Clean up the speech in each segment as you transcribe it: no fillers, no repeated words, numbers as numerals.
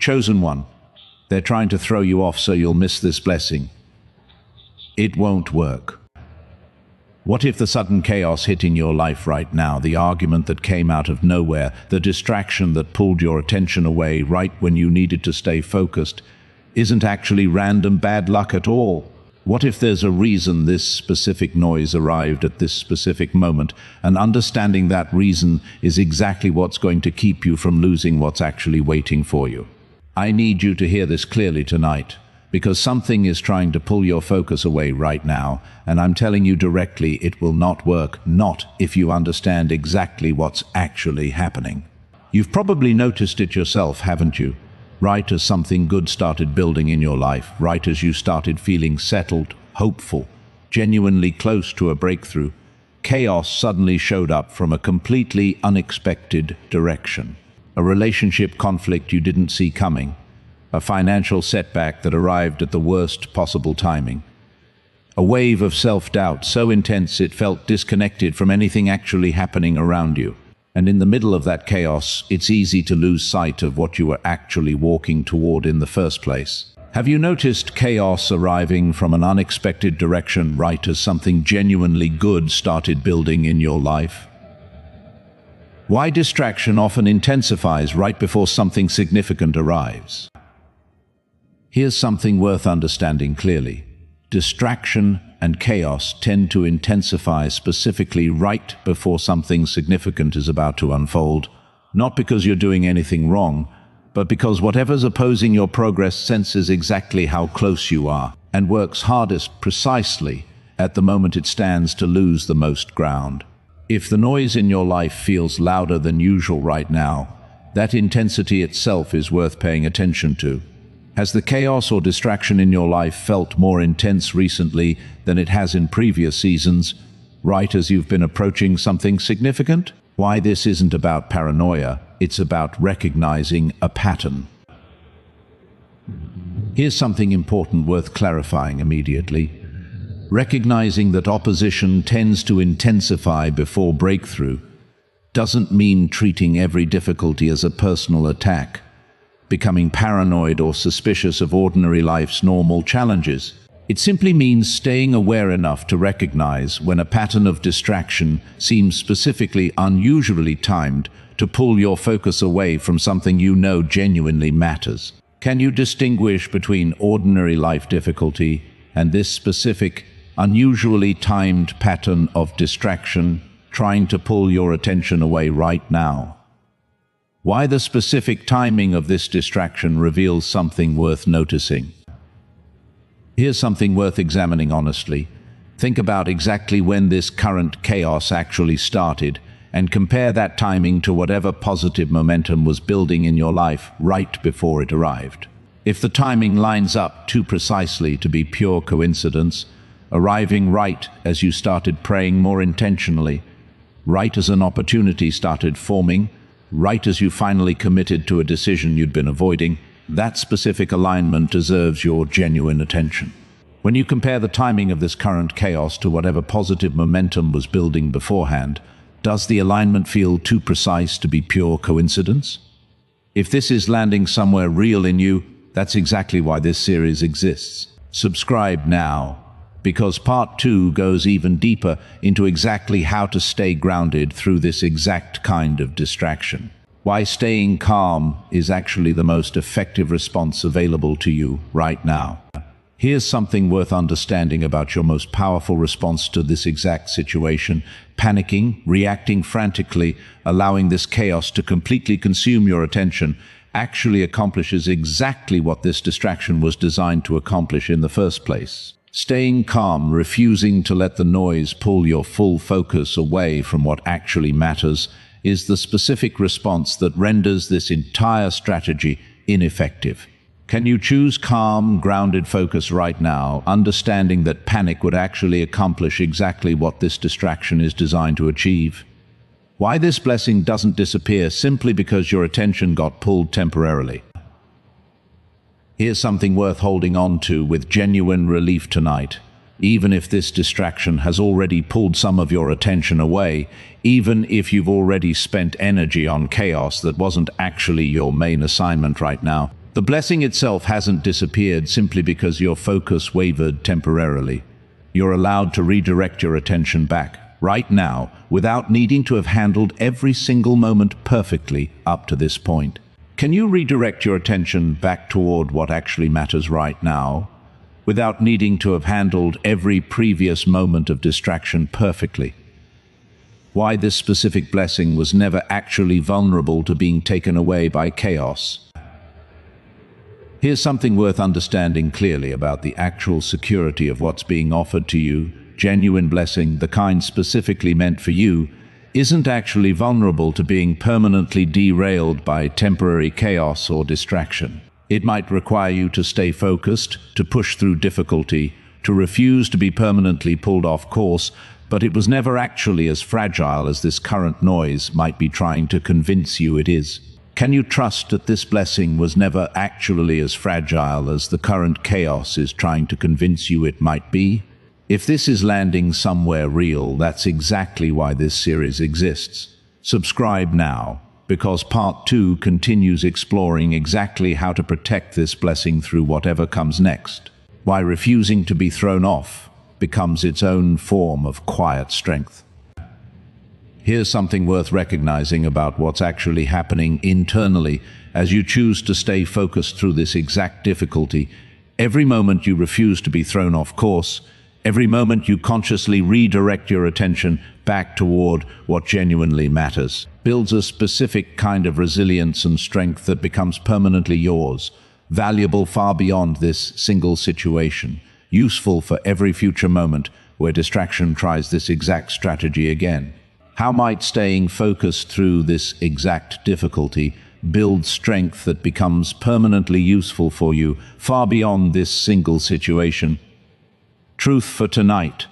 Chosen one. They're trying to throw you off so you'll miss this blessing. It won't work. What if the sudden chaos hitting your life right now, the argument that came out of nowhere, the distraction that pulled your attention away right when you needed to stay focused, isn't actually random bad luck at all? What if there's a reason this specific noise arrived at this specific moment, and understanding that reason is exactly what's going to keep you from losing what's actually waiting for you? I need you to hear this clearly tonight, because something is trying to pull your focus away right now, and I'm telling you directly it will not work, not if you understand exactly what's actually happening. You've probably noticed it yourself, haven't you? Right as something good started building in your life, right as you started feeling settled, hopeful, genuinely close to a breakthrough, chaos suddenly showed up from a completely unexpected direction. A relationship conflict you didn't see coming, a financial setback that arrived at the worst possible timing, a wave of self-doubt so intense it felt disconnected from anything actually happening around you. And in the middle of that chaos, it's easy to lose sight of what you were actually walking toward in the first place. Have you noticed chaos arriving from an unexpected direction right as something genuinely good started building in your life? Why distraction often intensifies right before something significant arrives? Here's something worth understanding clearly. Distraction and chaos tend to intensify specifically right before something significant is about to unfold, not because you're doing anything wrong, but because whatever's opposing your progress senses exactly how close you are and works hardest precisely at the moment it stands to lose the most ground. If the noise in your life feels louder than usual right now, that intensity itself is worth paying attention to. Has the chaos or distraction in your life felt more intense recently than it has in previous seasons, right as you've been approaching something significant? Why this isn't about paranoia, it's about recognizing a pattern. Here's something important worth clarifying immediately. Recognizing that opposition tends to intensify before breakthrough doesn't mean treating every difficulty as a personal attack, becoming paranoid or suspicious of ordinary life's normal challenges. It simply means staying aware enough to recognize when a pattern of distraction seems specifically unusually timed to pull your focus away from something you know genuinely matters. Can you distinguish between ordinary life difficulty and this specific, unusually timed pattern of distraction trying to pull your attention away right now? Why the specific timing of this distraction reveals something worth noticing. Here's something worth examining honestly. Think about exactly when this current chaos actually started and compare that timing to whatever positive momentum was building in your life right before it arrived. If the timing lines up too precisely to be pure coincidence, arriving right as you started praying more intentionally, right as an opportunity started forming, right as you finally committed to a decision you'd been avoiding, that specific alignment deserves your genuine attention. When you compare the timing of this current chaos to whatever positive momentum was building beforehand, does the alignment feel too precise to be pure coincidence? If this is landing somewhere real in you, that's exactly why this series exists. Subscribe now, because part 2 goes even deeper into exactly how to stay grounded through this exact kind of distraction. Why staying calm is actually the most effective response available to you right now. Here's something worth understanding about your most powerful response to this exact situation. Panicking, reacting frantically, allowing this chaos to completely consume your attention, actually accomplishes exactly what this distraction was designed to accomplish in the first place. Staying calm, refusing to let the noise pull your full focus away from what actually matters, is the specific response that renders this entire strategy ineffective. Can you choose calm, grounded focus right now, understanding that panic would actually accomplish exactly what this distraction is designed to achieve? Why this blessing doesn't disappear simply because your attention got pulled temporarily. Here's something worth holding on to with genuine relief tonight. Even if this distraction has already pulled some of your attention away, even if you've already spent energy on chaos that wasn't actually your main assignment right now, The blessing itself hasn't disappeared simply because your focus wavered temporarily. You're allowed to redirect your attention back, right now, without needing to have handled every single moment perfectly up to this point. Can you redirect your attention back toward what actually matters right now, without needing to have handled every previous moment of distraction perfectly? Why this specific blessing was never actually vulnerable to being taken away by chaos. Here's something worth understanding clearly about the actual security of what's being offered to you. Genuine blessing, the kind specifically meant for you, isn't actually vulnerable to being permanently derailed by temporary chaos or distraction. It might require you to stay focused, to push through difficulty, to refuse to be permanently pulled off course, but it was never actually as fragile as this current noise might be trying to convince you it is. Can you trust that this blessing was never actually as fragile as the current chaos is trying to convince you it might be? If this is landing somewhere real, that's exactly why this series exists. Subscribe now, because Part 2 continues exploring exactly how to protect this blessing through whatever comes next. Why refusing to be thrown off becomes its own form of quiet strength. Here's something worth recognizing about what's actually happening internally as you choose to stay focused through this exact difficulty. Every moment you refuse to be thrown off course, every moment you consciously redirect your attention back toward what genuinely matters, builds a specific kind of resilience and strength that becomes permanently yours, valuable far beyond this single situation, useful for every future moment where distraction tries this exact strategy again. How might staying focused through this exact difficulty build strength that becomes permanently useful for you far beyond this single situation? Truth for tonight.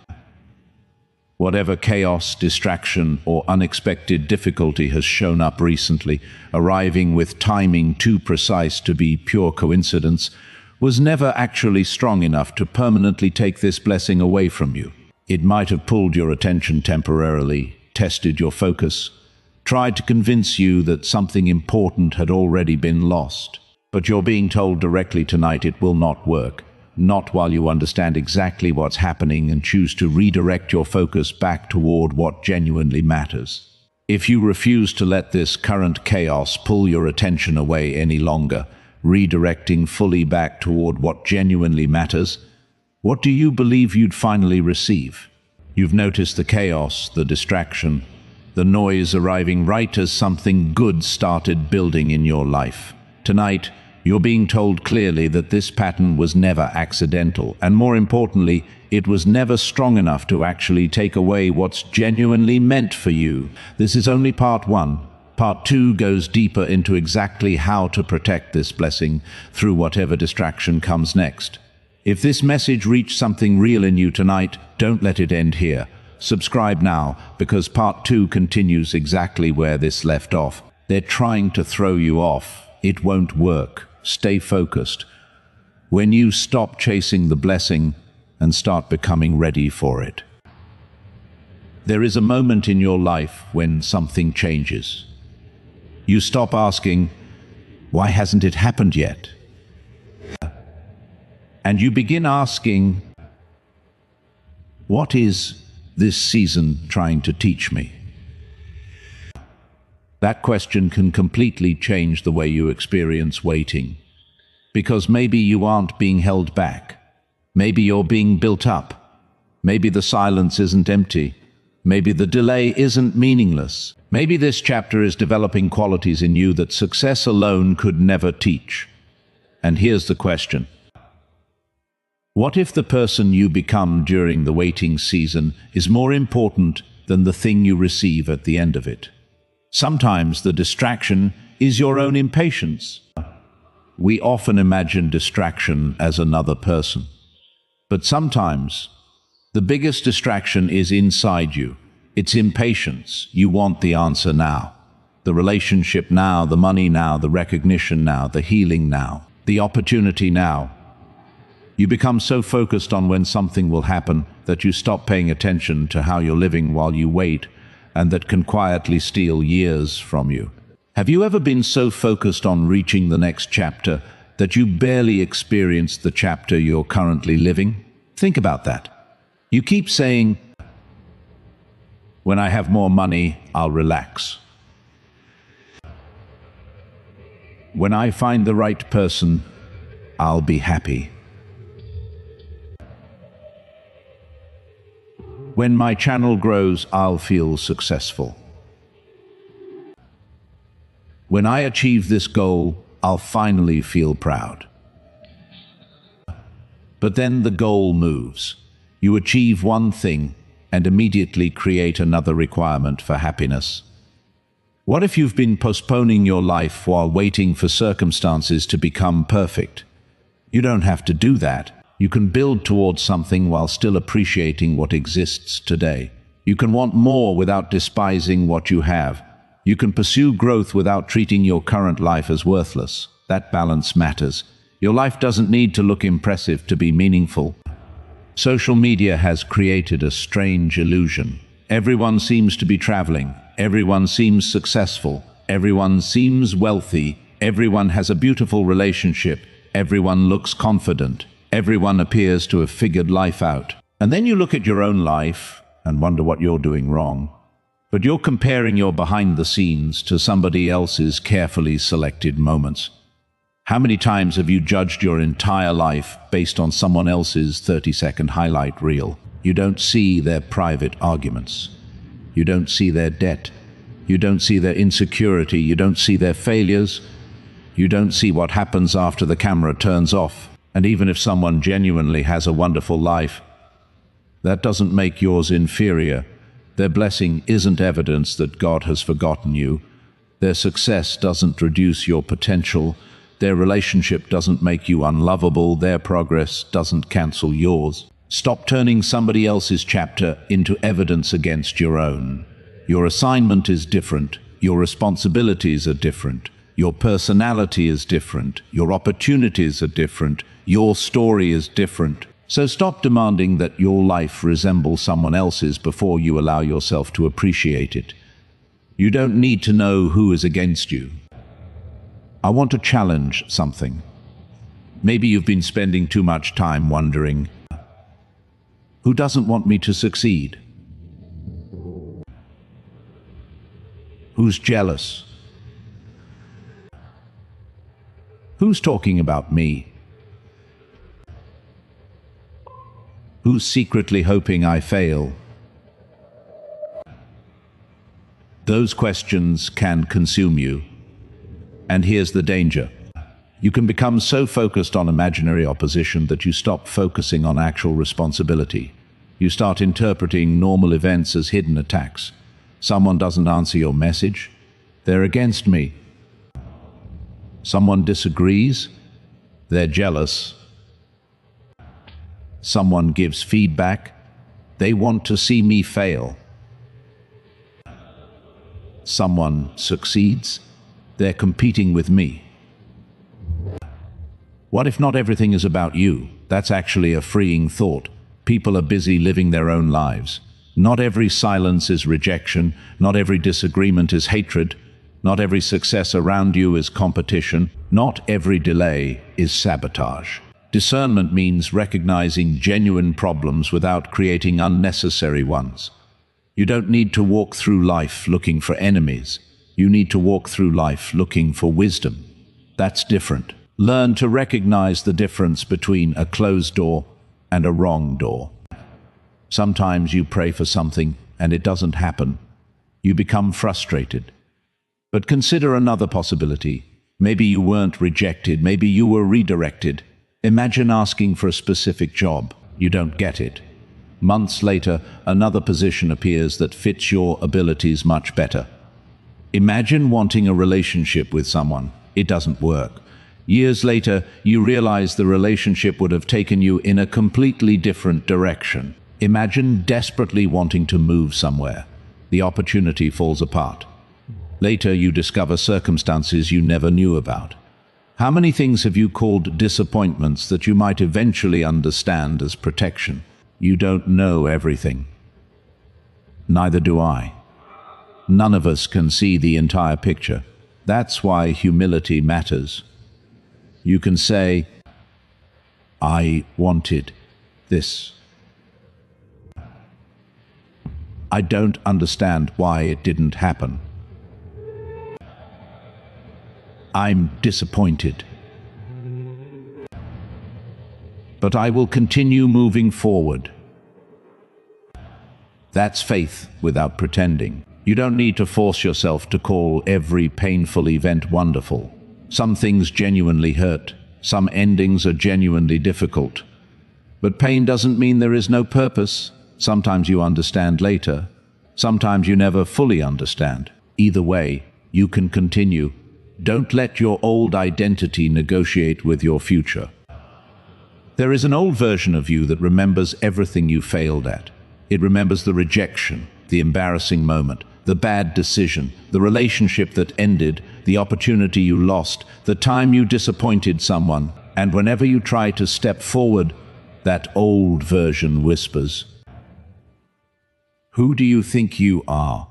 Whatever chaos, distraction, or unexpected difficulty has shown up recently, arriving with timing too precise to be pure coincidence, was never actually strong enough to permanently take this blessing away from you. It might have pulled your attention temporarily, tested your focus, tried to convince you that something important had already been lost. But you're being told directly tonight it will not work. Not while you understand exactly what's happening and choose to redirect your focus back toward what genuinely matters. If you refuse to let this current chaos pull your attention away any longer, redirecting fully back toward what genuinely matters, what do you believe you'd finally receive? You've noticed the chaos, the distraction, the noise arriving right as something good started building in your life. Tonight, you're being told clearly that this pattern was never accidental, and more importantly, it was never strong enough to actually take away what's genuinely meant for you. This is only part 1. Part 2 goes deeper into exactly how to protect this blessing through whatever distraction comes next. If this message reached something real in you tonight, don't let it end here. Subscribe now, because part 2 continues exactly where this left off. They're trying to throw you off. It won't work. Stay focused. When you stop chasing the blessing and start becoming ready for it. There is a moment in your life when something changes. You stop asking, why hasn't it happened yet? And you begin asking, what is this season trying to teach me? That question can completely change the way you experience waiting. Because maybe you aren't being held back. Maybe you're being built up. Maybe the silence isn't empty. Maybe the delay isn't meaningless. Maybe this chapter is developing qualities in you that success alone could never teach. And here's the question. What if the person you become during the waiting season is more important than the thing you receive at the end of it? Sometimes the distraction is your own impatience. We often imagine distraction as another person. But sometimes the biggest distraction is inside you. It's impatience. You want the answer now. The relationship now, the money now, the recognition now, the healing now, the opportunity now. You become so focused on when something will happen that you stop paying attention to how you're living while you wait, and that can quietly steal years from you. Have you ever been so focused on reaching the next chapter that you barely experienced the chapter you're currently living? Think about that. You keep saying, "When I have more money, I'll relax. When I find the right person, I'll be happy. When my channel grows, I'll feel successful. When I achieve this goal, I'll finally feel proud." But then the goal moves. You achieve one thing and immediately create another requirement for happiness. What if you've been postponing your life while waiting for circumstances to become perfect? You don't have to do that. You can build towards something while still appreciating what exists today. You can want more without despising what you have. You can pursue growth without treating your current life as worthless. That balance matters. Your life doesn't need to look impressive to be meaningful. Social media has created a strange illusion. Everyone seems to be traveling. Everyone seems successful. Everyone seems wealthy. Everyone has a beautiful relationship. Everyone looks confident. Everyone appears to have figured life out. And then you look at your own life and wonder what you're doing wrong. But you're comparing your behind the scenes to somebody else's carefully selected moments. How many times have you judged your entire life based on someone else's 30-second highlight reel? You don't see their private arguments. You don't see their debt. You don't see their insecurity. You don't see their failures. You don't see what happens after the camera turns off. And even if someone genuinely has a wonderful life, that doesn't make yours inferior. Their blessing isn't evidence that God has forgotten you. Their success doesn't reduce your potential. Their relationship doesn't make you unlovable. Their progress doesn't cancel yours. Stop turning somebody else's chapter into evidence against your own. Your assignment is different. Your responsibilities are different. Your personality is different. Your opportunities are different. Your story is different. So stop demanding that your life resemble someone else's before you allow yourself to appreciate it. You don't need to know who is against you. I want to challenge something. Maybe you've been spending too much time wondering, who doesn't want me to succeed? Who's jealous? Who's talking about me? Who's secretly hoping I fail? Those questions can consume you. And here's the danger. You can become so focused on imaginary opposition that you stop focusing on actual responsibility. You start interpreting normal events as hidden attacks. Someone doesn't answer your message, they're against me. Someone disagrees, they're jealous. Someone gives feedback, they want to see me fail. Someone succeeds, they're competing with me. What if not everything is about you? That's actually a freeing thought. People are busy living their own lives. Not every silence is rejection. Not every disagreement is hatred. Not every success around you is competition. Not every delay is sabotage. Discernment means recognizing genuine problems without creating unnecessary ones. You don't need to walk through life looking for enemies. You need to walk through life looking for wisdom. That's different. Learn to recognize the difference between a closed door and a wrong door. Sometimes you pray for something and it doesn't happen. You become frustrated. But consider another possibility. Maybe you weren't rejected. Maybe you were redirected. Imagine asking for a specific job. You don't get it. Months later, another position appears that fits your abilities much better. Imagine wanting a relationship with someone. It doesn't work. Years later, you realize the relationship would have taken you in a completely different direction. Imagine desperately wanting to move somewhere. The opportunity falls apart. Later, you discover circumstances you never knew about. How many things have you called disappointments that you might eventually understand as protection? You don't know everything. Neither do I. None of us can see the entire picture. That's why humility matters. You can say, I wanted this. I don't understand why it didn't happen. I'm disappointed. But I will continue moving forward. That's faith without pretending. You don't need to force yourself to call every painful event wonderful. Some things genuinely hurt. Some endings are genuinely difficult. But pain doesn't mean there is no purpose. Sometimes you understand later. Sometimes you never fully understand. Either way, you can continue. Don't let your old identity negotiate with your future. There is an old version of you that remembers everything you failed at. It remembers the rejection, the embarrassing moment, the bad decision, the relationship that ended, the opportunity you lost, the time you disappointed someone, and whenever you try to step forward, that old version whispers, "Who do you think you are?"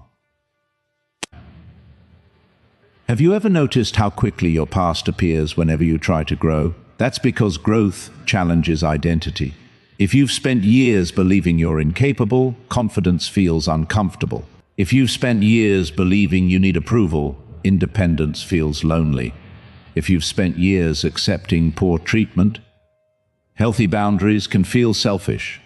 Have you ever noticed how quickly your past appears whenever you try to grow? That's because growth challenges identity. If you've spent years believing you're incapable, confidence feels uncomfortable. If you've spent years believing you need approval, independence feels lonely. If you've spent years accepting poor treatment, healthy boundaries can feel selfish.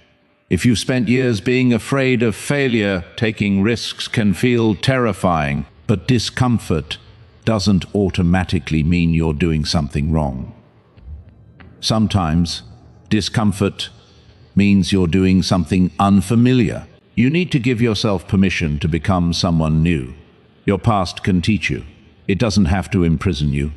If you've spent years being afraid of failure, taking risks can feel terrifying. But discomfort doesn't automatically mean you're doing something wrong. Sometimes, discomfort means you're doing something unfamiliar. You need to give yourself permission to become someone new. Your past can teach you. It doesn't have to imprison you.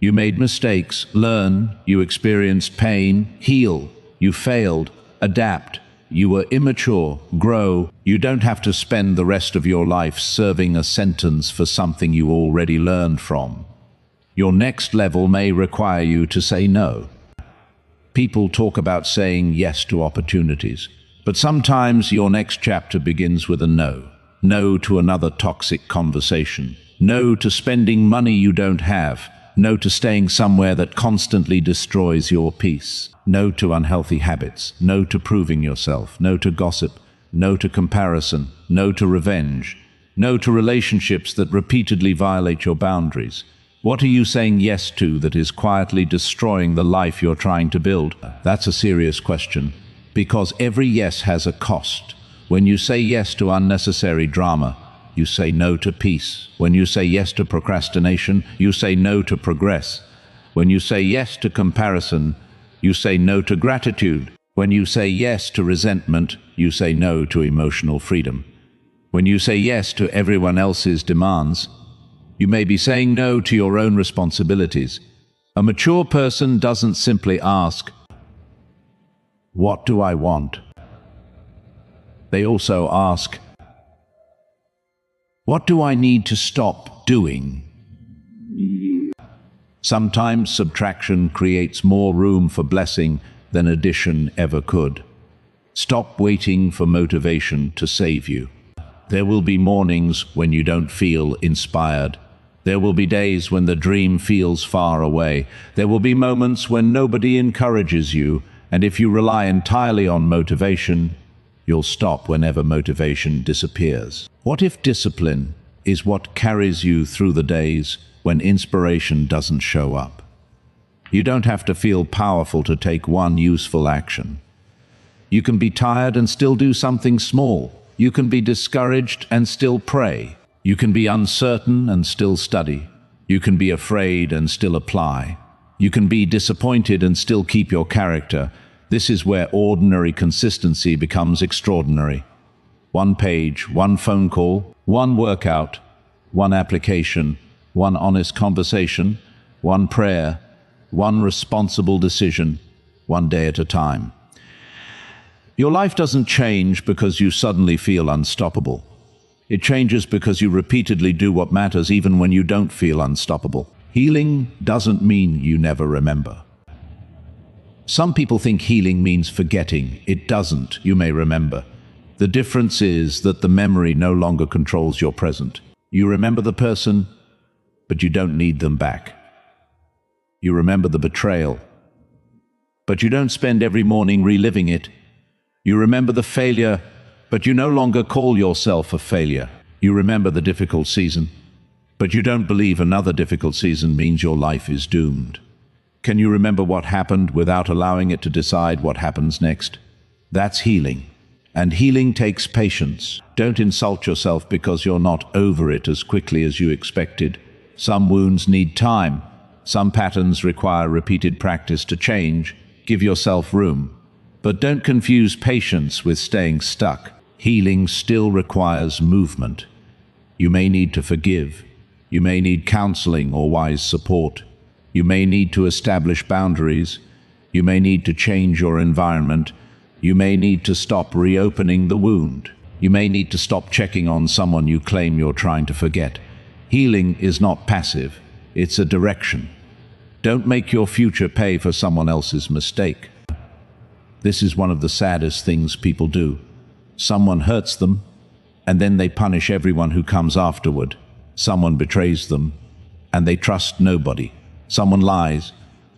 You made mistakes, learn, you experienced pain, heal, you failed, adapt, you were immature, grow. You don't have to spend the rest of your life serving a sentence for something you already learned from. Your next level may require you to say no. People talk about saying yes to opportunities, but sometimes your next chapter begins with a no. No to another toxic conversation. No to spending money you don't have. No to staying somewhere that constantly destroys your peace. No to unhealthy habits. No to proving yourself. No to gossip. No to comparison. No to revenge. No to relationships that repeatedly violate your boundaries. What are you saying yes to that is quietly destroying the life you're trying to build? That's a serious question, because every yes has a cost. When you say yes to unnecessary drama, you say no to peace. When you say yes to procrastination, you say no to progress. When you say yes to comparison, you say no to gratitude. When you say yes to resentment, you say no to emotional freedom. When you say yes to everyone else's demands, you may be saying no to your own responsibilities. A mature person doesn't simply ask, "What do I want?" They also ask, "What do I need to stop doing?" Sometimes subtraction creates more room for blessing than addition ever could. Stop waiting for motivation to save you. There will be mornings when you don't feel inspired. There will be days when the dream feels far away. There will be moments when nobody encourages you, and if you rely entirely on motivation, you'll stop whenever motivation disappears. What if discipline is what carries you through the days when inspiration doesn't show up? You don't have to feel powerful to take one useful action. You can be tired and still do something small. You can be discouraged and still pray. You can be uncertain and still study. You can be afraid and still apply. You can be disappointed and still keep your character. This is where ordinary consistency becomes extraordinary. One page, one phone call, one workout, one application, one honest conversation, one prayer, one responsible decision, one day at a time. Your life doesn't change because you suddenly feel unstoppable. It changes because you repeatedly do what matters even when you don't feel unstoppable. Healing doesn't mean you never remember. Some people think healing means forgetting. It doesn't. You may remember. The difference is that the memory no longer controls your present. You remember the person, but you don't need them back. You remember the betrayal. But you don't spend every morning reliving it. You remember the failure, but you no longer call yourself a failure. You remember the difficult season, but you don't believe another difficult season means your life is doomed. Can you remember what happened without allowing it to decide what happens next? That's healing. And healing takes patience. Don't insult yourself because you're not over it as quickly as you expected. Some wounds need time. Some patterns require repeated practice to change. Give yourself room. But don't confuse patience with staying stuck. Healing still requires movement. You may need to forgive. You may need counseling or wise support. You may need to establish boundaries. You may need to change your environment. You may need to stop reopening the wound. You may need to stop checking on someone you claim you're trying to forget. Healing is not passive. It's a direction. Don't make your future pay for someone else's mistake. This is one of the saddest things people do. Someone hurts them, and then they punish everyone who comes afterward. Someone betrays them, and they trust nobody. Someone lies,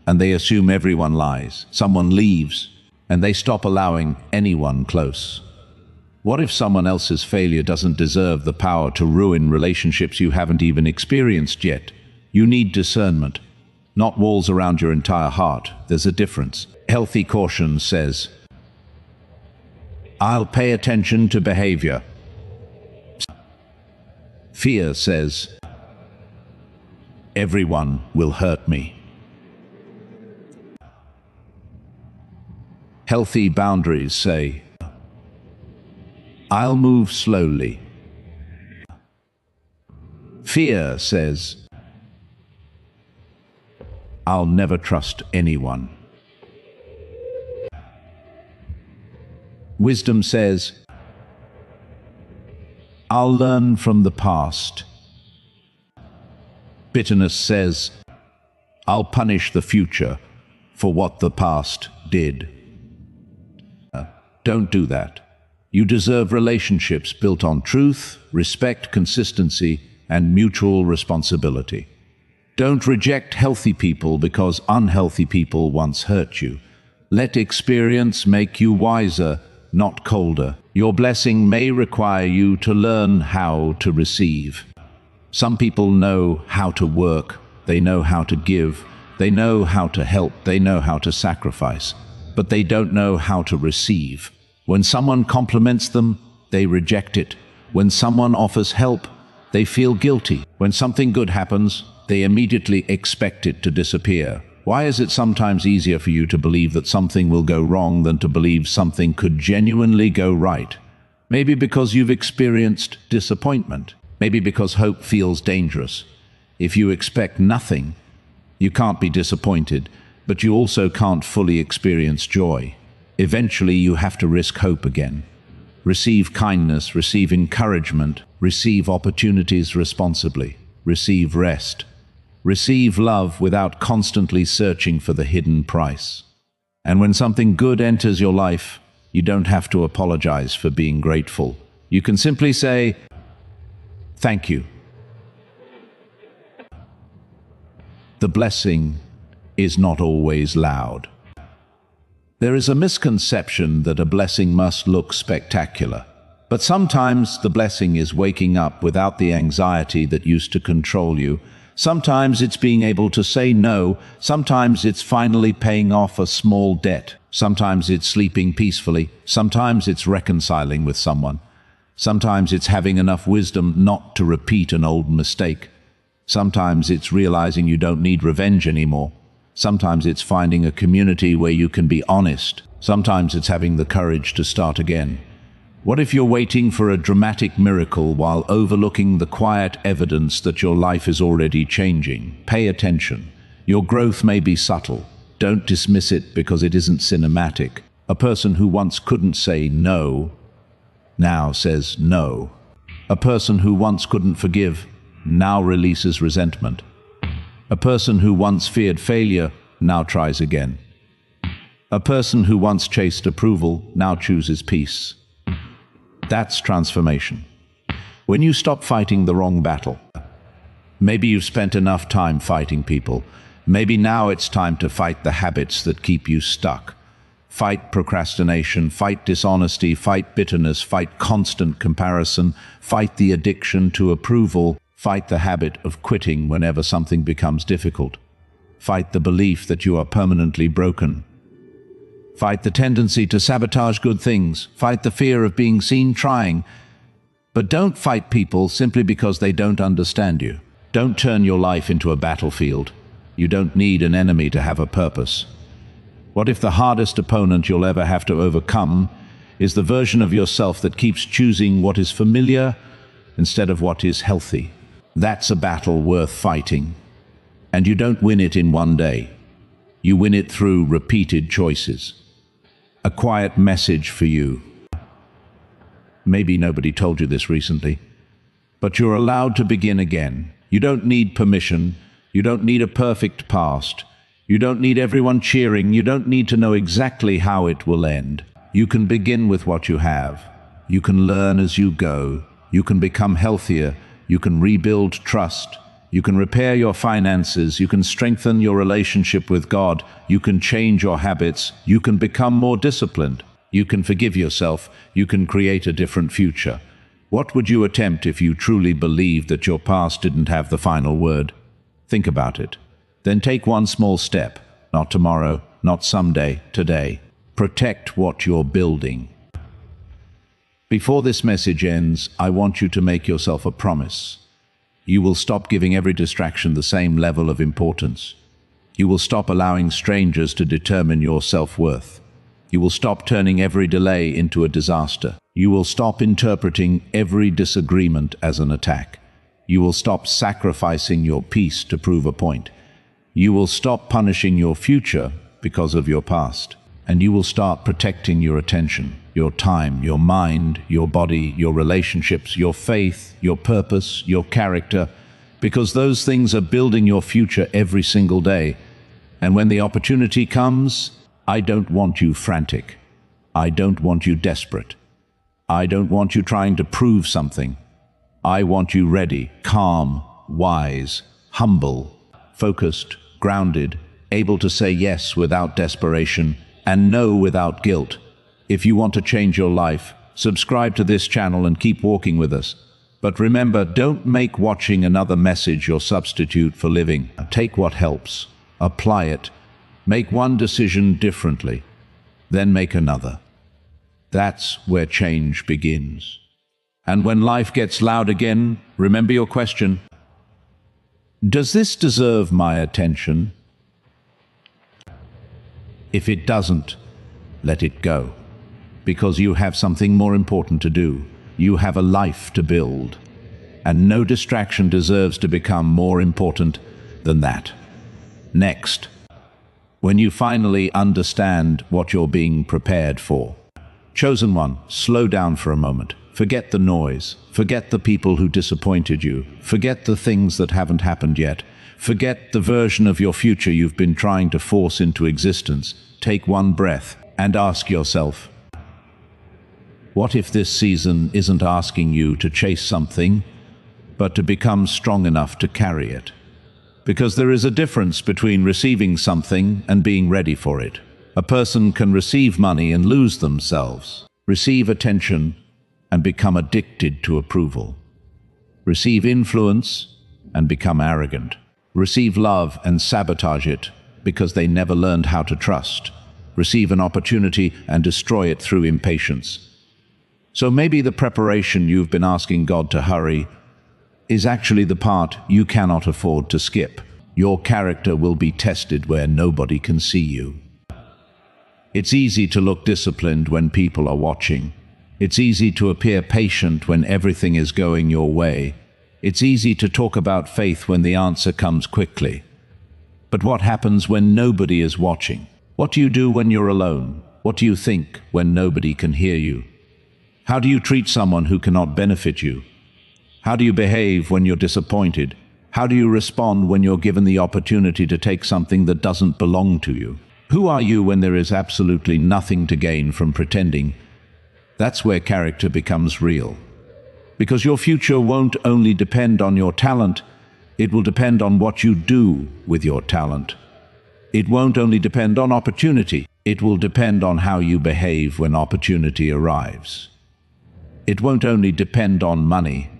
and they assume everyone lies. Someone leaves, and they stop allowing anyone close. What if someone else's failure doesn't deserve the power to ruin relationships you haven't even experienced yet? You need discernment, not walls around your entire heart. There's a difference. Healthy caution says, I'll pay attention to behavior. Fear says, everyone will hurt me. Healthy boundaries say, I'll move slowly. Fear says, I'll never trust anyone. Wisdom says, I'll learn from the past. Bitterness says, I'll punish the future for what the past did. Don't do that. You deserve relationships built on truth, respect, consistency, and mutual responsibility. Don't reject healthy people because unhealthy people once hurt you. Let experience make you wiser, not colder. Your blessing may require you to learn how to receive. Some people know how to work, they know how to give, they know how to help, they know how to sacrifice, but they don't know how to receive. When someone compliments them, they reject it. When someone offers help, they feel guilty. When something good happens, they immediately expect it to disappear. Why is it sometimes easier for you to believe that something will go wrong than to believe something could genuinely go right? Maybe because you've experienced disappointment. Maybe because hope feels dangerous. If you expect nothing, you can't be disappointed, but you also can't fully experience joy. Eventually, you have to risk hope again. Receive kindness, receive encouragement, receive opportunities responsibly, receive rest. Receive love without constantly searching for the hidden price. And when something good enters your life, you don't have to apologize for being grateful. You can simply say, thank you. The blessing is not always loud. There is a misconception that a blessing must look spectacular. But sometimes the blessing is waking up without the anxiety that used to control you. Sometimes it's being able to say no. Sometimes it's finally paying off a small debt. Sometimes it's sleeping peacefully. Sometimes it's reconciling with someone. Sometimes it's having enough wisdom not to repeat an old mistake. Sometimes it's realizing you don't need revenge anymore. Sometimes it's finding a community where you can be honest. Sometimes it's having the courage to start again. What if you're waiting for a dramatic miracle while overlooking the quiet evidence that your life is already changing? Pay attention. Your growth may be subtle. Don't dismiss it because it isn't cinematic. A person who once couldn't say no now says no. A person who once couldn't forgive now releases resentment. A person who once feared failure now tries again. A person who once chased approval now chooses peace. That's transformation. When you stop fighting the wrong battle. Maybe you've spent enough time fighting people. Maybe now it's time to fight the habits that keep you stuck. Fight procrastination, fight dishonesty, fight bitterness, fight constant comparison, fight the addiction to approval, fight the habit of quitting whenever something becomes difficult. Fight the belief that you are permanently broken. Fight the tendency to sabotage good things. Fight the fear of being seen trying. But don't fight people simply because they don't understand you. Don't turn your life into a battlefield. You don't need an enemy to have a purpose. What if the hardest opponent you'll ever have to overcome is the version of yourself that keeps choosing what is familiar instead of what is healthy? That's a battle worth fighting. And you don't win it in one day. You win it through repeated choices. A quiet message for you. Maybe nobody told you this recently, but you're allowed to begin again. You don't need permission. You don't need a perfect past. You don't need everyone cheering. You don't need to know exactly how it will end. You can begin with what you have. You can learn as you go. You can become healthier. You can rebuild trust. You can repair your finances. You can strengthen your relationship with God. You can change your habits. You can become more disciplined. You can forgive yourself. You can create a different future. What would you attempt if you truly believed that your past didn't have the final word? Think about it. Then take one small step. Not tomorrow, not someday, today. Protect what you're building. Before this message ends, I want you to make yourself a promise. You will stop giving every distraction the same level of importance. You will stop allowing strangers to determine your self-worth. You will stop turning every delay into a disaster. You will stop interpreting every disagreement as an attack. You will stop sacrificing your peace to prove a point. You will stop punishing your future because of your past. And you will start protecting your attention, your time, your mind, your body, your relationships, your faith, your purpose, your character, because those things are building your future every single day. And when the opportunity comes, I don't want you frantic. I don't want you desperate. I don't want you trying to prove something. I want you ready, calm, wise, humble, focused, grounded, able to say yes without desperation and no without guilt. If you want to change your life, subscribe to this channel and keep walking with us. But remember, don't make watching another message your substitute for living. Take what helps, apply it, make one decision differently, then make another. That's where change begins. And when life gets loud again, remember your question. Does this deserve my attention? If it doesn't, let it go. Because you have something more important to do. You have a life to build. And no distraction deserves to become more important than that. Next, when you finally understand what you're being prepared for. Chosen one, slow down for a moment. Forget the noise. Forget the people who disappointed you. Forget the things that haven't happened yet. Forget the version of your future you've been trying to force into existence. Take one breath and ask yourself, what if this season isn't asking you to chase something, but to become strong enough to carry it? Because there is a difference between receiving something and being ready for it. A person can receive money and lose themselves, receive attention and become addicted to approval, receive influence and become arrogant, receive love and sabotage it because they never learned how to trust, receive an opportunity and destroy it through impatience. So maybe the preparation you've been asking God to hurry is actually the part you cannot afford to skip. Your character will be tested where nobody can see you. It's easy to look disciplined when people are watching. It's easy to appear patient when everything is going your way. It's easy to talk about faith when the answer comes quickly. But what happens when nobody is watching? What do you do when you're alone? What do you think when nobody can hear you? How do you treat someone who cannot benefit you? How do you behave when you're disappointed? How do you respond when you're given the opportunity to take something that doesn't belong to you? Who are you when there is absolutely nothing to gain from pretending? That's where character becomes real. Because your future won't only depend on your talent, It will depend on what you do with your talent. It won't only depend on opportunity, it will depend on how you behave when opportunity arrives. It won't only depend on money.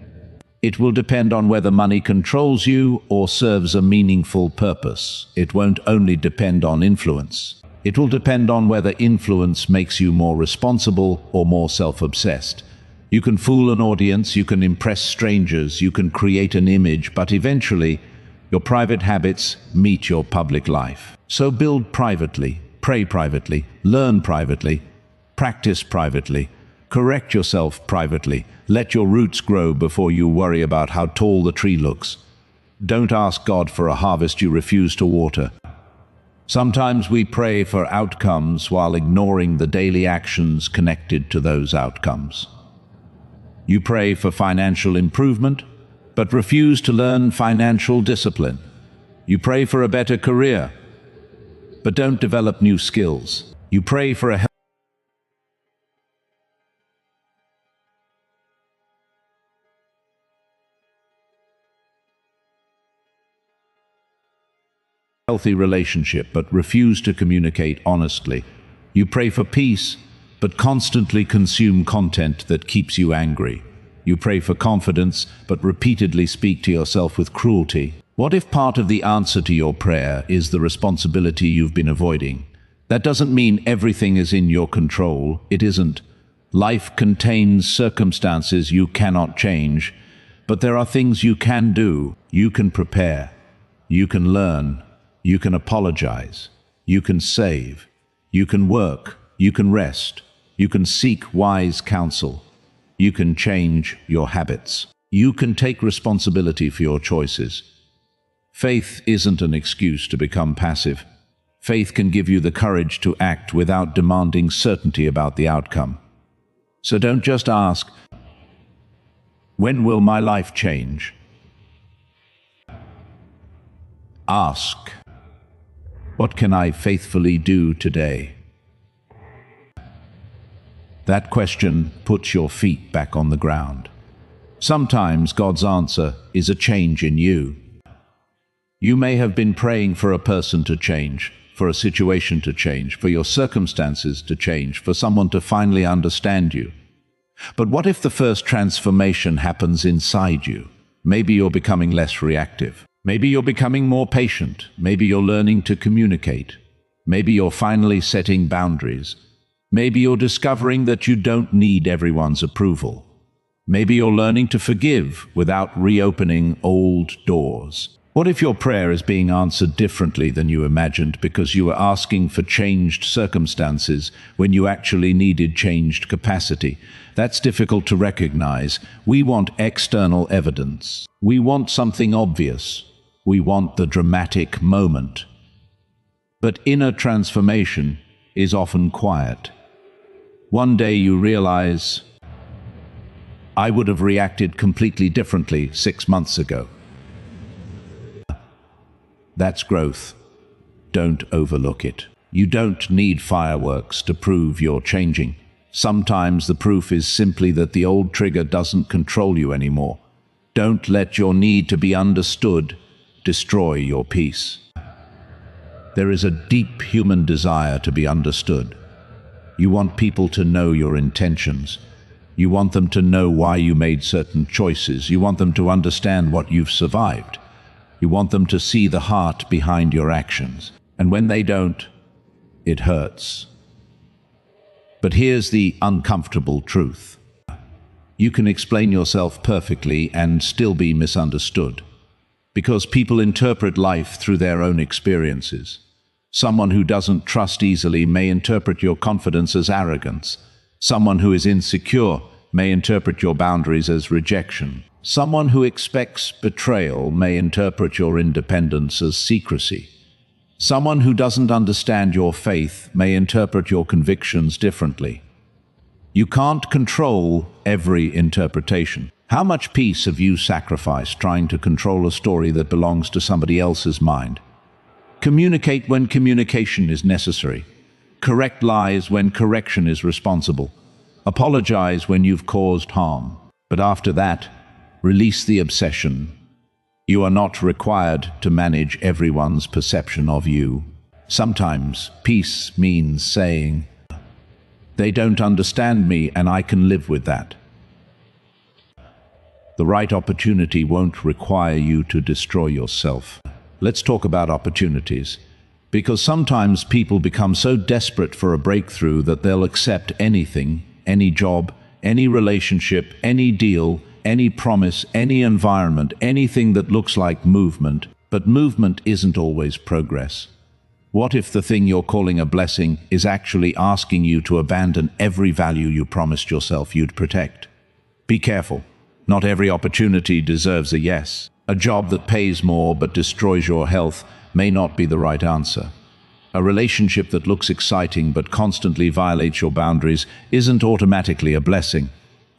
It will depend on whether money controls you or serves a meaningful purpose. It won't only depend on influence. It will depend on whether influence makes you more responsible or more self-obsessed. You can fool an audience, you can impress strangers, you can create an image, but eventually, your private habits meet your public life. So build privately, pray privately, learn privately, practice privately, correct yourself privately. Let your roots grow before you worry about how tall the tree looks. Don't ask God for a harvest you refuse to water. Sometimes we pray for outcomes while ignoring the daily actions connected to those outcomes. You pray for financial improvement, but refuse to learn financial discipline. You pray for a better career, but don't develop new skills. You pray for a healthy relationship, but refuse to communicate honestly. You pray for peace, but constantly consume content that keeps you angry. You pray for confidence, but repeatedly speak to yourself with cruelty. What if part of the answer to your prayer is the responsibility you've been avoiding? That doesn't mean everything is in your control. It isn't. Life contains circumstances you cannot change, but there are things you can do. You can prepare. You can learn. You can apologize. You can save. You can work. You can rest. You can seek wise counsel. You can change your habits. You can take responsibility for your choices. Faith isn't an excuse to become passive. Faith can give you the courage to act without demanding certainty about the outcome. So don't just ask, when will my life change? Ask, what can I faithfully do today? That question puts your feet back on the ground. Sometimes God's answer is a change in you. You may have been praying for a person to change, for a situation to change, for your circumstances to change, for someone to finally understand you. But what if the first transformation happens inside you? Maybe you're becoming less reactive. Maybe you're becoming more patient. Maybe you're learning to communicate. Maybe you're finally setting boundaries. Maybe you're discovering that you don't need everyone's approval. Maybe you're learning to forgive without reopening old doors. What if your prayer is being answered differently than you imagined because you were asking for changed circumstances when you actually needed changed capacity? That's difficult to recognize. We want external evidence. We want something obvious. We want the dramatic moment. But inner transformation is often quiet. One day you realize, I would have reacted completely differently 6 months ago. That's growth. Don't overlook it. You don't need fireworks to prove you're changing. Sometimes the proof is simply that the old trigger doesn't control you anymore. Don't let your need to be understood destroy your peace. There is a deep human desire to be understood. You want people to know your intentions. You want them to know why you made certain choices. You want them to understand what you've survived. You want them to see the heart behind your actions. And when they don't, it hurts. But here's the uncomfortable truth. You can explain yourself perfectly and still be misunderstood. Because people interpret life through their own experiences. Someone who doesn't trust easily may interpret your confidence as arrogance. Someone who is insecure may interpret your boundaries as rejection. Someone who expects betrayal may interpret your independence as secrecy. Someone who doesn't understand your faith may interpret your convictions differently. You can't control every interpretation. How much peace have you sacrificed trying to control a story that belongs to somebody else's mind? Communicate when communication is necessary. Correct lies when correction is responsible. Apologize when you've caused harm. But after that, release the obsession. You are not required to manage everyone's perception of you. Sometimes peace means saying, "They don't understand me and I can live with that." The right opportunity won't require you to destroy yourself. Let's talk about opportunities. Because sometimes people become so desperate for a breakthrough that they'll accept anything, any job, any relationship, any deal, any promise, any environment, anything that looks like movement. But movement isn't always progress. What if the thing you're calling a blessing is actually asking you to abandon every value you promised yourself you'd protect? Be careful. Not every opportunity deserves a yes. A job that pays more but destroys your health may not be the right answer. A relationship that looks exciting but constantly violates your boundaries isn't automatically a blessing.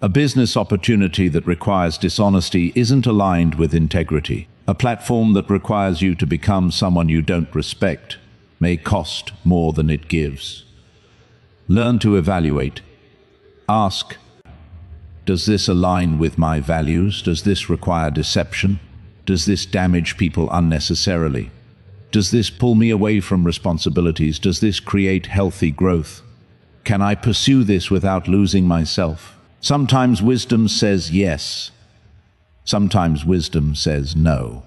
A business opportunity that requires dishonesty isn't aligned with integrity. A platform that requires you to become someone you don't respect may cost more than it gives. Learn to evaluate. Ask, does this align with my values? Does this require deception? Does this damage people unnecessarily? Does this pull me away from responsibilities? Does this create healthy growth? Can I pursue this without losing myself? Sometimes wisdom says yes. Sometimes wisdom says no.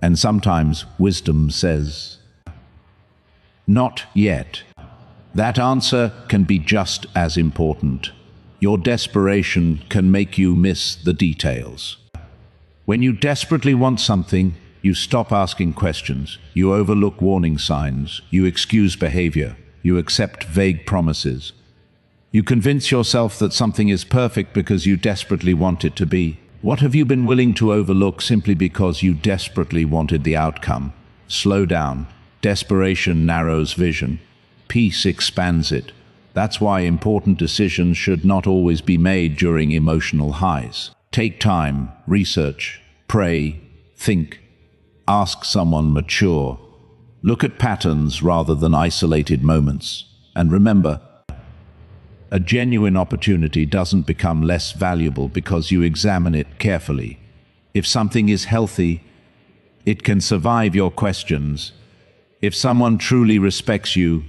And sometimes wisdom says not yet. That answer can be just as important. Your desperation can make you miss the details. When you desperately want something, you stop asking questions, you overlook warning signs, you excuse behavior, you accept vague promises. You convince yourself that something is perfect because you desperately want it to be. What have you been willing to overlook simply because you desperately wanted the outcome? Slow down. Desperation narrows vision. Peace expands it. That's why important decisions should not always be made during emotional highs. Take time, research, pray, think. Ask someone mature. Look at patterns rather than isolated moments. And remember, a genuine opportunity doesn't become less valuable because you examine it carefully. If something is healthy, it can survive your questions. If someone truly respects you,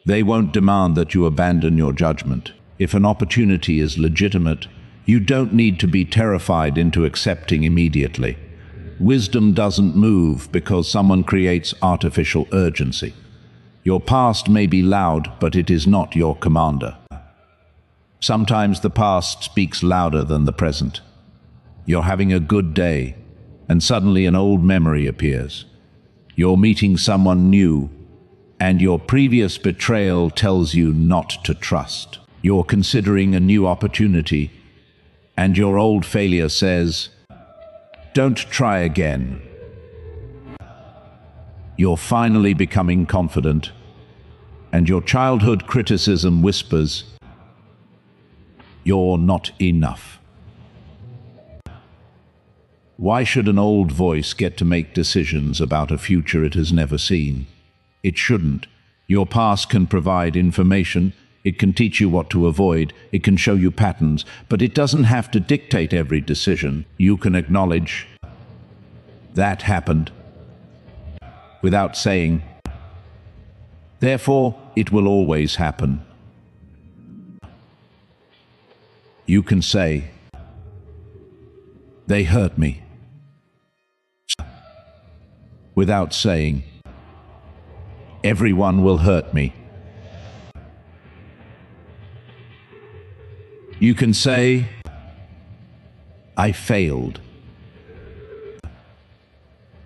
they won't demand that you abandon your judgment. If an opportunity is legitimate, you don't need to be terrified into accepting immediately. Wisdom doesn't move because someone creates artificial urgency. Your past may be loud, but it is not your commander. Sometimes the past speaks louder than the present. You're having a good day, and suddenly an old memory appears. You're meeting someone new, and your previous betrayal tells you not to trust. You're considering a new opportunity, and your old failure says, "Don't try again." You're finally becoming confident, and your childhood criticism whispers, "You're not enough." Why should an old voice get to make decisions about a future it has never seen? It shouldn't. Your past can provide information, it can teach you what to avoid, it can show you patterns, but it doesn't have to dictate every decision. You can acknowledge, "That happened," without saying, "Therefore, it will always happen." You can say, "They hurt me," without saying, "Everyone will hurt me." You can say, "I failed,"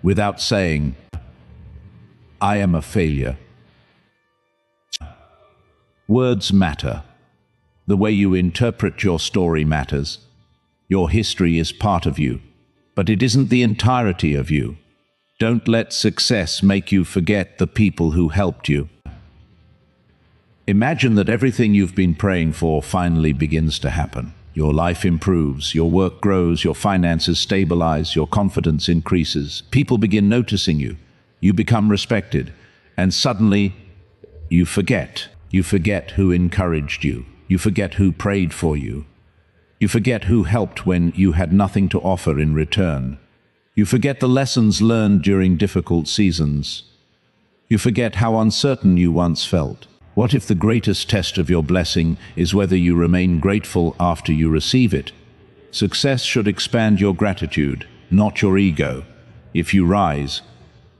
without saying, "I am a failure." Words matter. The way you interpret your story matters. Your history is part of you, but it isn't the entirety of you. Don't let success make you forget the people who helped you. Imagine that everything you've been praying for finally begins to happen. Your life improves, your work grows, your finances stabilize, your confidence increases. People begin noticing you. You become respected. And suddenly, you forget. You forget who encouraged you. You forget who prayed for you. You forget who helped when you had nothing to offer in return. You forget the lessons learned during difficult seasons. You forget how uncertain you once felt. What if the greatest test of your blessing is whether you remain grateful after you receive it? Success should expand your gratitude, not your ego. If you rise,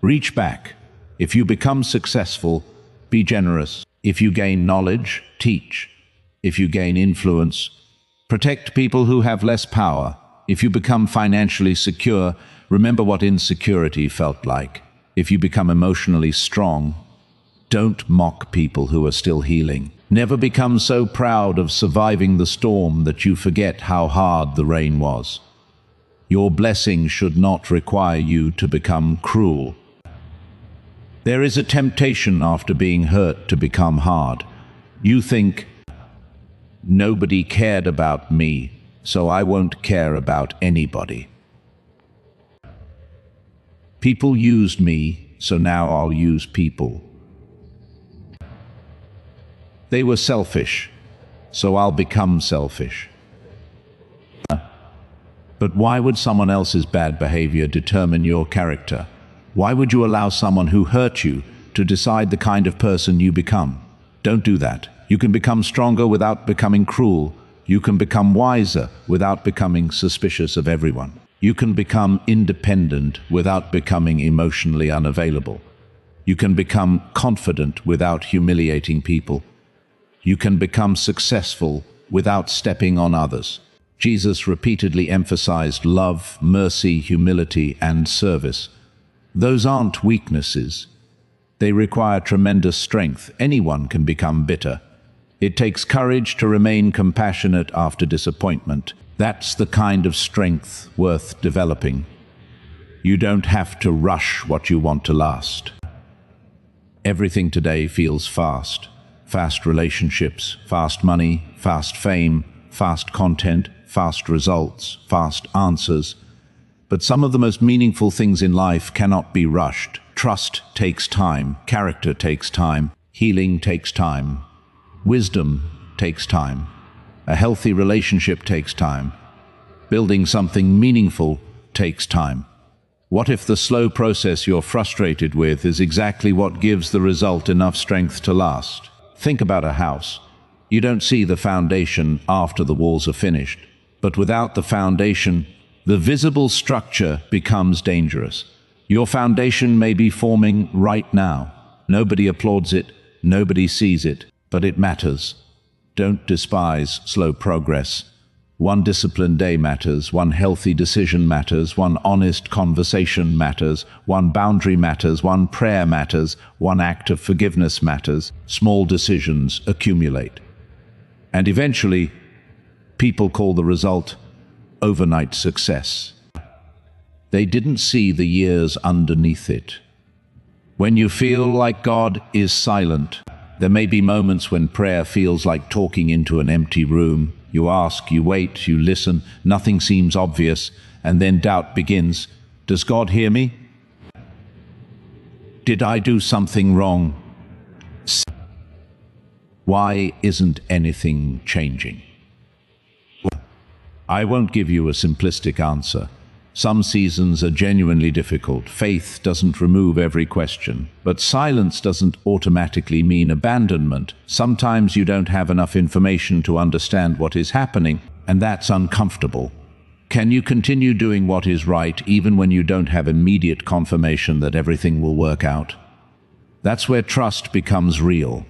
reach back. If you become successful, be generous. If you gain knowledge, teach. If you gain influence, protect people who have less power. If you become financially secure, remember what insecurity felt like. If you become emotionally strong, don't mock people who are still healing. Never become so proud of surviving the storm that you forget how hard the rain was. Your blessing should not require you to become cruel. There is a temptation after being hurt to become hard. You think, nobody cared about me, so I won't care about anybody. People used me, so now I'll use people. They were selfish, so I'll become selfish. But why would someone else's bad behavior determine your character? Why would you allow someone who hurt you to decide the kind of person you become? Don't do that. You can become stronger without becoming cruel. You can become wiser without becoming suspicious of everyone. You can become independent without becoming emotionally unavailable. You can become confident without humiliating people. You can become successful without stepping on others. Jesus repeatedly emphasized love, mercy, humility, and service. Those aren't weaknesses. They require tremendous strength. Anyone can become bitter. It takes courage to remain compassionate after disappointment. That's the kind of strength worth developing. You don't have to rush what you want to last. Everything today feels fast. Fast relationships, fast money, fast fame, fast content, fast results, fast answers. But some of the most meaningful things in life cannot be rushed. Trust takes time, character takes time, healing takes time, wisdom takes time, a healthy relationship takes time, building something meaningful takes time. What if the slow process you're frustrated with is exactly what gives the result enough strength to last? Think about a house. You don't see the foundation after the walls are finished, but without the foundation, the visible structure becomes dangerous. Your foundation may be forming right now. Nobody applauds it, nobody sees it, but it matters. Don't despise slow progress. One disciplined day matters, one healthy decision matters, one honest conversation matters, one boundary matters, one prayer matters, one act of forgiveness matters. Small decisions accumulate. And eventually, people call the result overnight success. They didn't see the years underneath it. When you feel like God is silent, there may be moments when prayer feels like talking into an empty room. You ask, you wait, you listen, nothing seems obvious, and then doubt begins. Does God hear me? Did I do something wrong? Why isn't anything changing? I won't give you a simplistic answer. Some seasons are genuinely difficult. Faith doesn't remove every question, but silence doesn't automatically mean abandonment. Sometimes you don't have enough information to understand what is happening, and that's uncomfortable. Can you continue doing what is right even when you don't have immediate confirmation that everything will work out? That's where trust becomes real.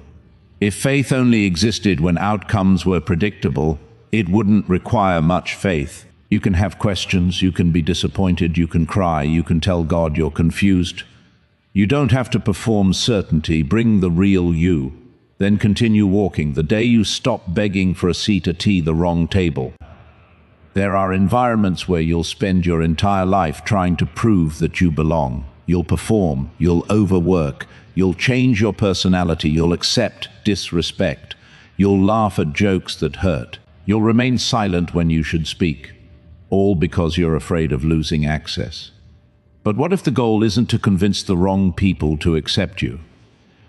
If faith only existed when outcomes were predictable, it wouldn't require much faith. You can have questions, you can be disappointed, you can cry, you can tell God you're confused. You don't have to perform certainty, bring the real you. Then continue walking. The day you stop begging for a seat at the wrong table. There are environments where you'll spend your entire life trying to prove that you belong. You'll perform, you'll overwork, you'll change your personality, you'll accept disrespect, you'll laugh at jokes that hurt. You'll remain silent when you should speak, all because you're afraid of losing access. But what if the goal isn't to convince the wrong people to accept you?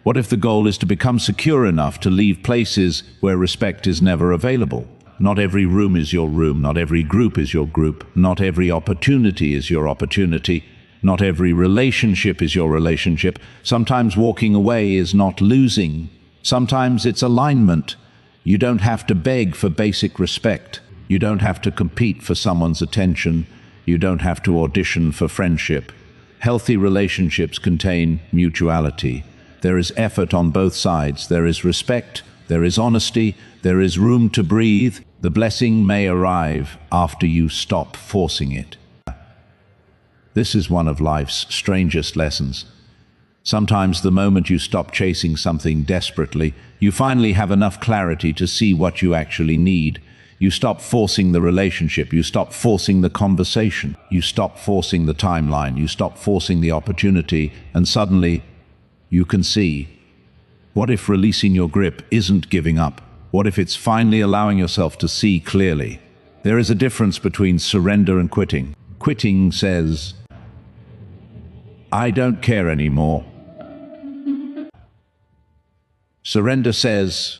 What if the goal is to become secure enough to leave places where respect is never available? Not every room is your room. Not every group is your group. Not every opportunity is your opportunity. Not every relationship is your relationship. Sometimes walking away is not losing. Sometimes it's alignment. You don't have to beg for basic respect. You don't have to compete for someone's attention. You don't have to audition for friendship. Healthy relationships contain mutuality. There is effort on both sides. There is respect. There is honesty. There is room to breathe. The blessing may arrive after you stop forcing it. This is one of life's strangest lessons. Sometimes the moment you stop chasing something desperately, you finally have enough clarity to see what you actually need. You stop forcing the relationship. You stop forcing the conversation. You stop forcing the timeline. You stop forcing the opportunity, and suddenly you can see. What if releasing your grip isn't giving up? What if it's finally allowing yourself to see clearly? There is a difference between surrender and quitting. Quitting says, I don't care anymore. Surrender says,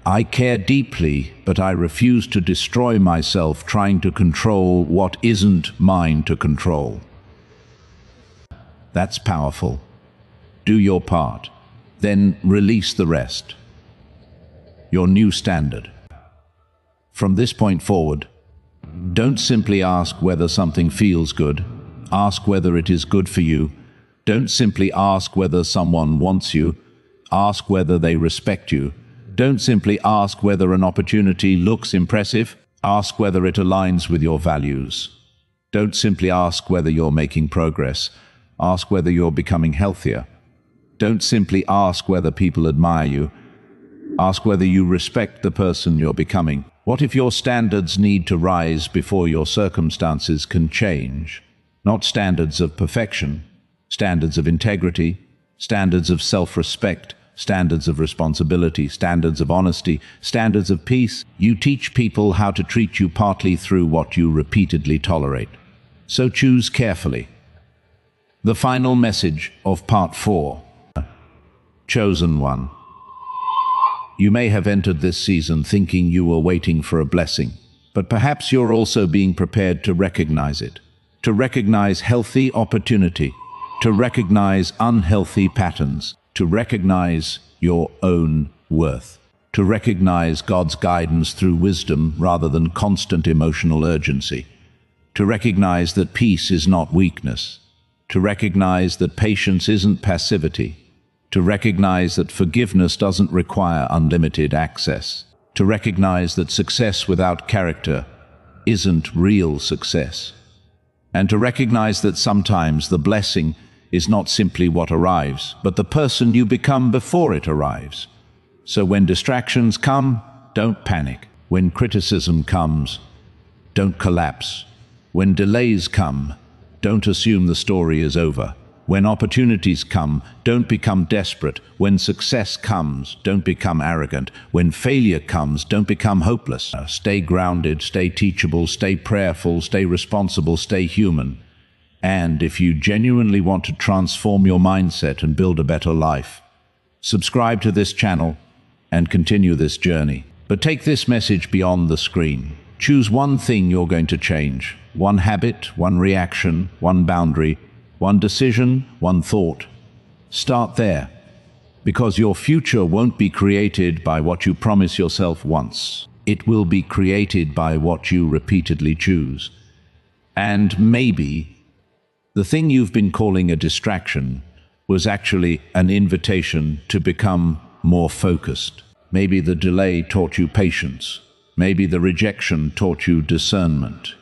I care deeply, but I refuse to destroy myself trying to control what isn't mine to control. That's powerful. Do your part, then release the rest. Your new standard. From this point forward, don't simply ask whether something feels good. Ask whether it is good for you. Don't simply ask whether someone wants you. Ask whether they respect you. Don't simply ask whether an opportunity looks impressive. Ask whether it aligns with your values. Don't simply ask whether you're making progress. Ask whether you're becoming healthier. Don't simply ask whether people admire you. Ask whether you respect the person you're becoming. What if your standards need to rise before your circumstances can change? Not standards of perfection, standards of integrity, standards of self-respect, standards of responsibility, standards of honesty, standards of peace. You teach people how to treat you partly through what you repeatedly tolerate. So choose carefully. The final message of Part 4. Chosen one. You may have entered this season thinking you were waiting for a blessing, but perhaps you're also being prepared to recognize it, to recognize healthy opportunity, to recognize unhealthy patterns, to recognize your own worth, to recognize God's guidance through wisdom rather than constant emotional urgency, to recognize that peace is not weakness, to recognize that patience isn't passivity, to recognize that forgiveness doesn't require unlimited access, to recognize that success without character isn't real success, and to recognize that sometimes the blessing is not simply what arrives, but the person you become before it arrives. So when distractions come, don't panic. When criticism comes, don't collapse. When delays come, don't assume the story is over. When opportunities come, don't become desperate. When success comes, don't become arrogant. When failure comes, don't become hopeless. Stay grounded, stay teachable, stay prayerful, stay responsible, stay human. And if you genuinely want to transform your mindset and build a better life, subscribe to this channel and continue this journey. But take this message beyond the screen. Choose one thing you're going to change. One habit, one reaction, one boundary, one decision, one thought. Start there, because your future won't be created by what you promise yourself once. It will be created by what you repeatedly choose. And maybe the thing you've been calling a distraction was actually an invitation to become more focused. Maybe the delay taught you patience. Maybe the rejection taught you discernment.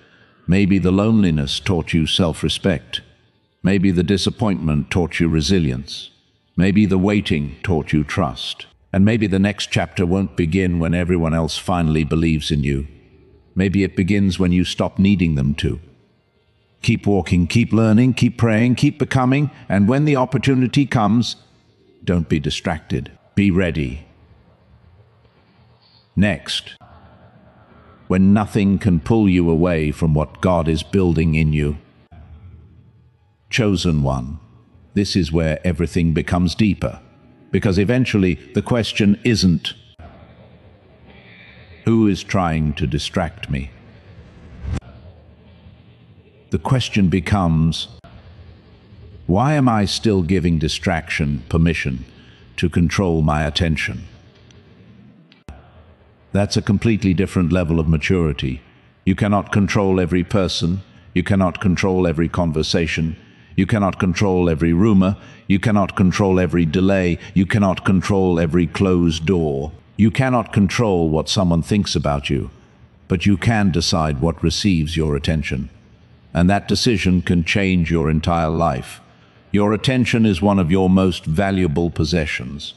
Maybe the loneliness taught you self-respect. Maybe the disappointment taught you resilience. Maybe the waiting taught you trust. And maybe the next chapter won't begin when everyone else finally believes in you. Maybe it begins when you stop needing them to. Keep walking, keep learning, keep praying, keep becoming, and when the opportunity comes, don't be distracted. Be ready. Next, when nothing can pull you away from what God is building in you. Chosen one. This is where everything becomes deeper, because eventually the question isn't, Who is trying to distract me? The question becomes, why am I still giving distraction permission to control my attention? That's a completely different level of maturity. You cannot control every person. You cannot control every conversation. You cannot control every rumor. You cannot control every delay. You cannot control every closed door. You cannot control what someone thinks about you, but you can decide what receives your attention. And that decision can change your entire life. Your attention is one of your most valuable possessions.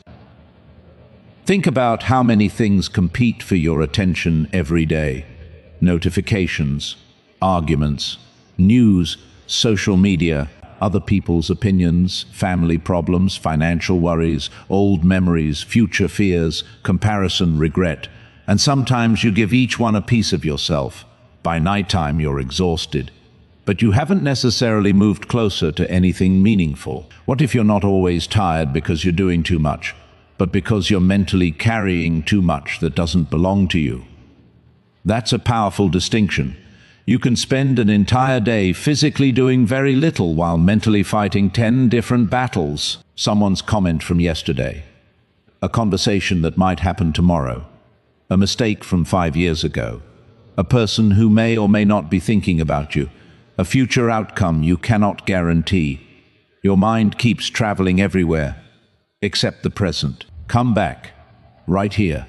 Think about how many things compete for your attention every day. Notifications, arguments, news, social media, other people's opinions, family problems, financial worries, old memories, future fears, comparison, regret. And sometimes you give each one a piece of yourself. By nighttime, you're exhausted. But you haven't necessarily moved closer to anything meaningful. What if you're not always tired because you're doing too much, but because you're mentally carrying too much that doesn't belong to you? That's a powerful distinction. You can spend an entire day physically doing very little while mentally fighting 10 different battles. Someone's comment from yesterday, a conversation that might happen tomorrow, a mistake from 5 years ago, a person who may or may not be thinking about you, a future outcome you cannot guarantee. Your mind keeps traveling everywhere, except the present. Come back, right here,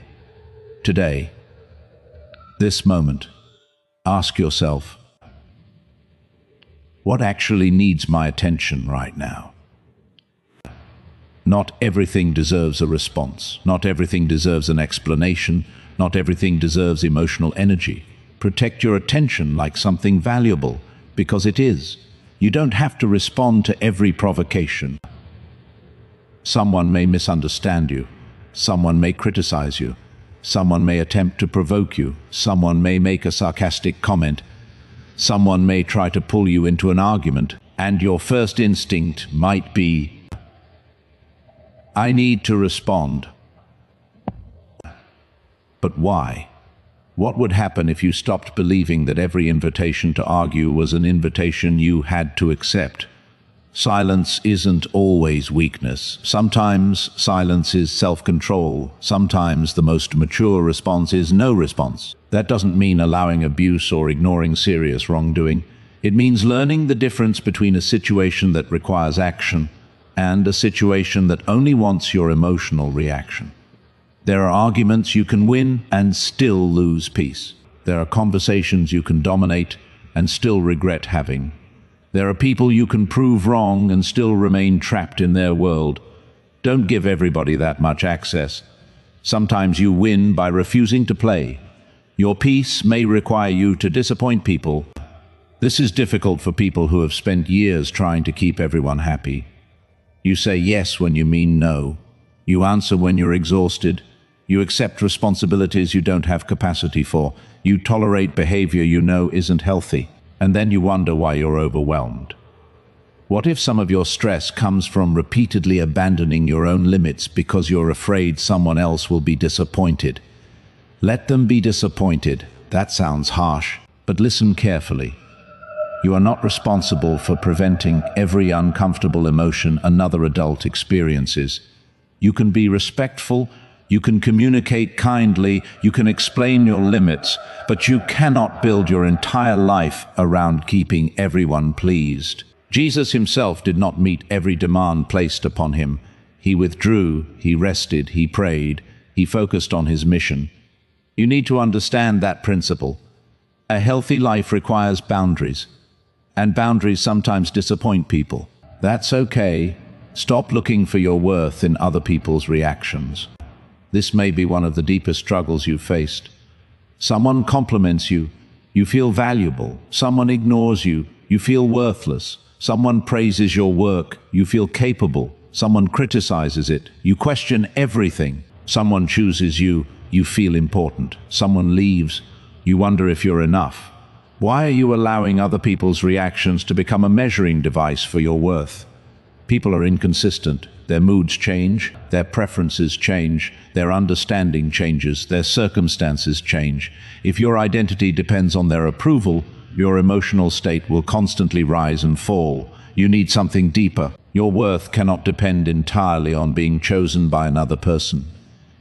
today, this moment. Ask yourself, what actually needs my attention right now? Not everything deserves a response. Not everything deserves an explanation. Not everything deserves emotional energy. Protect your attention like something valuable, because it is. You don't have to respond to every provocation. Someone may misunderstand you. Someone may criticize you. Someone may attempt to provoke you. Someone may make a sarcastic comment. Someone may try to pull you into an argument. And your first instinct might be, I need to respond. But why? What would happen if you stopped believing that every invitation to argue was an invitation you had to accept? Silence isn't always weakness. Sometimes silence is self-control. Sometimes the most mature response is no response. That doesn't mean allowing abuse or ignoring serious wrongdoing. It means learning the difference between a situation that requires action and a situation that only wants your emotional reaction. There are arguments you can win and still lose peace. There are conversations you can dominate and still regret having. There are people you can prove wrong and still remain trapped in their world. Don't give everybody that much access. Sometimes you win by refusing to play. Your peace may require you to disappoint people. This is difficult for people who have spent years trying to keep everyone happy. You say yes when you mean no. You answer when you're exhausted. You accept responsibilities you don't have capacity for. You tolerate behavior you know isn't healthy. And then you wonder why you're overwhelmed. What if some of your stress comes from repeatedly abandoning your own limits because you're afraid someone else will be disappointed? Let them be disappointed. That sounds harsh, but listen carefully. You are not responsible for preventing every uncomfortable emotion another adult experiences. You can be respectful. You can communicate kindly, you can explain your limits, but you cannot build your entire life around keeping everyone pleased. Jesus himself did not meet every demand placed upon him. He withdrew, he rested, he prayed, he focused on his mission. You need to understand that principle. A healthy life requires boundaries, and boundaries sometimes disappoint people. That's okay. Stop looking for your worth in other people's reactions. This may be one of the deepest struggles you've faced. Someone compliments you, you feel valuable. Someone ignores you, you feel worthless. Someone praises your work, you feel capable. Someone criticizes it, you question everything. Someone chooses you, you feel important. Someone leaves, you wonder if you're enough. Why are you allowing other people's reactions to become a measuring device for your worth? People are inconsistent. Their moods change, their preferences change, their understanding changes, their circumstances change. If your identity depends on their approval, your emotional state will constantly rise and fall. You need something deeper. Your worth cannot depend entirely on being chosen by another person.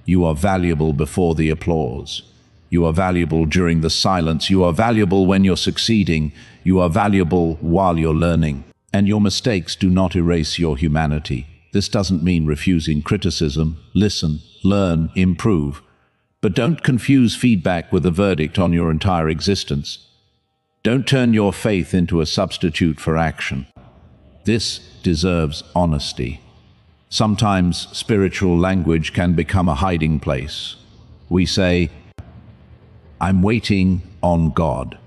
You are valuable before the applause. You are valuable during the silence. You are valuable when you're succeeding. You are valuable while you're learning. And your mistakes do not erase your humanity. This doesn't mean refusing criticism. Listen, learn, improve. But don't confuse feedback with a verdict on your entire existence. Don't turn your faith into a substitute for action. This deserves honesty. Sometimes spiritual language can become a hiding place. We say, "I'm waiting on God."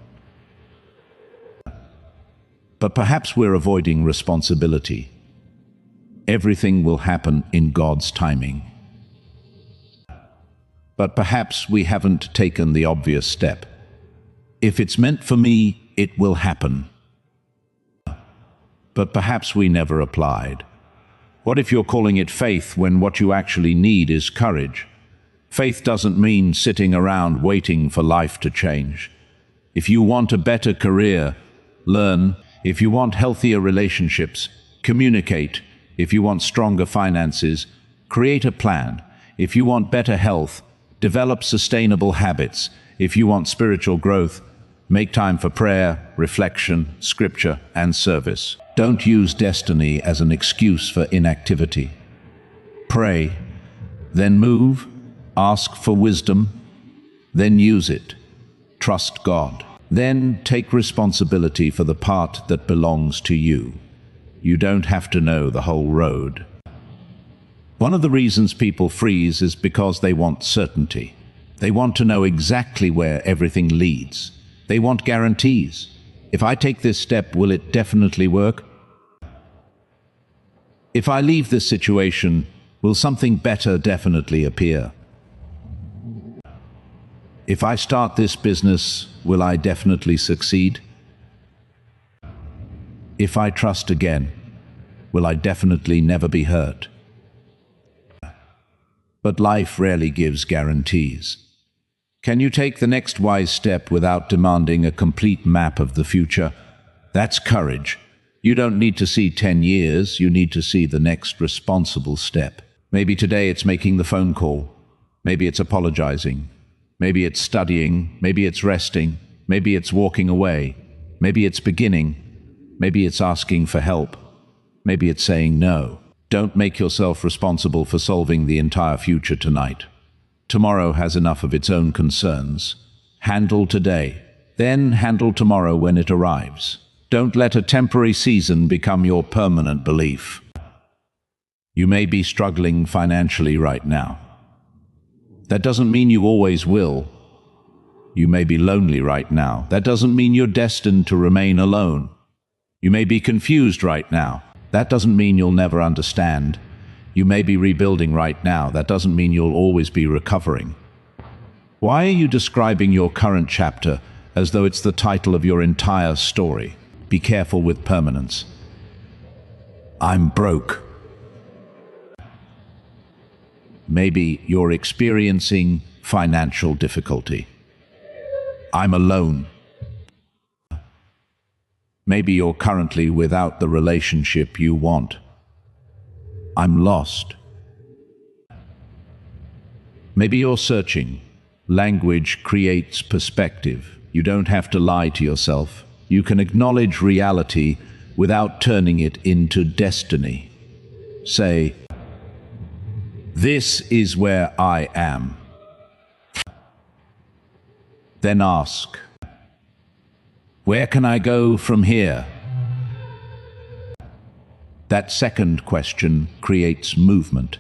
But perhaps we're avoiding responsibility. Everything will happen in God's timing. But perhaps we haven't taken the obvious step. If it's meant for me, it will happen. But perhaps we never applied. What if you're calling it faith when what you actually need is courage? Faith doesn't mean sitting around waiting for life to change. If you want a better career, learn. If you want healthier relationships, communicate. If you want stronger finances, create a plan. If you want better health, develop sustainable habits. If you want spiritual growth, make time for prayer, reflection, scripture, and service. Don't use destiny as an excuse for inactivity. Pray, then move, ask for wisdom, then use it. Trust God. Then take responsibility for the part that belongs to you. You don't have to know the whole road. One of the reasons people freeze is because they want certainty. They want to know exactly where everything leads. They want guarantees. If I take this step, will it definitely work? If I leave this situation, will something better definitely appear? If I start this business, will I definitely succeed? If I trust again, will I definitely never be hurt? But life rarely gives guarantees. Can you take the next wise step without demanding a complete map of the future? That's courage. You don't need to see 10 years, you need to see the next responsible step. Maybe today it's making the phone call. Maybe it's apologizing. Maybe it's studying. Maybe it's resting. Maybe it's walking away. Maybe it's beginning. Maybe it's asking for help. Maybe it's saying no. Don't make yourself responsible for solving the entire future tonight. Tomorrow has enough of its own concerns. Handle today, then handle tomorrow when it arrives. Don't let a temporary season become your permanent belief. You may be struggling financially right now. That doesn't mean you always will. You may be lonely right now. That doesn't mean you're destined to remain alone. You may be confused right now. That doesn't mean you'll never understand. You may be rebuilding right now. That doesn't mean you'll always be recovering. Why are you describing your current chapter as though it's the title of your entire story? Be careful with permanence. I'm broke. Maybe you're experiencing financial difficulty. I'm alone. Maybe you're currently without the relationship you want. I'm lost. Maybe you're searching. Language creates perspective. You don't have to lie to yourself. You can acknowledge reality without turning it into destiny. Say, "This is where I am." Then ask, "Where can I go from here?" That second question creates movement.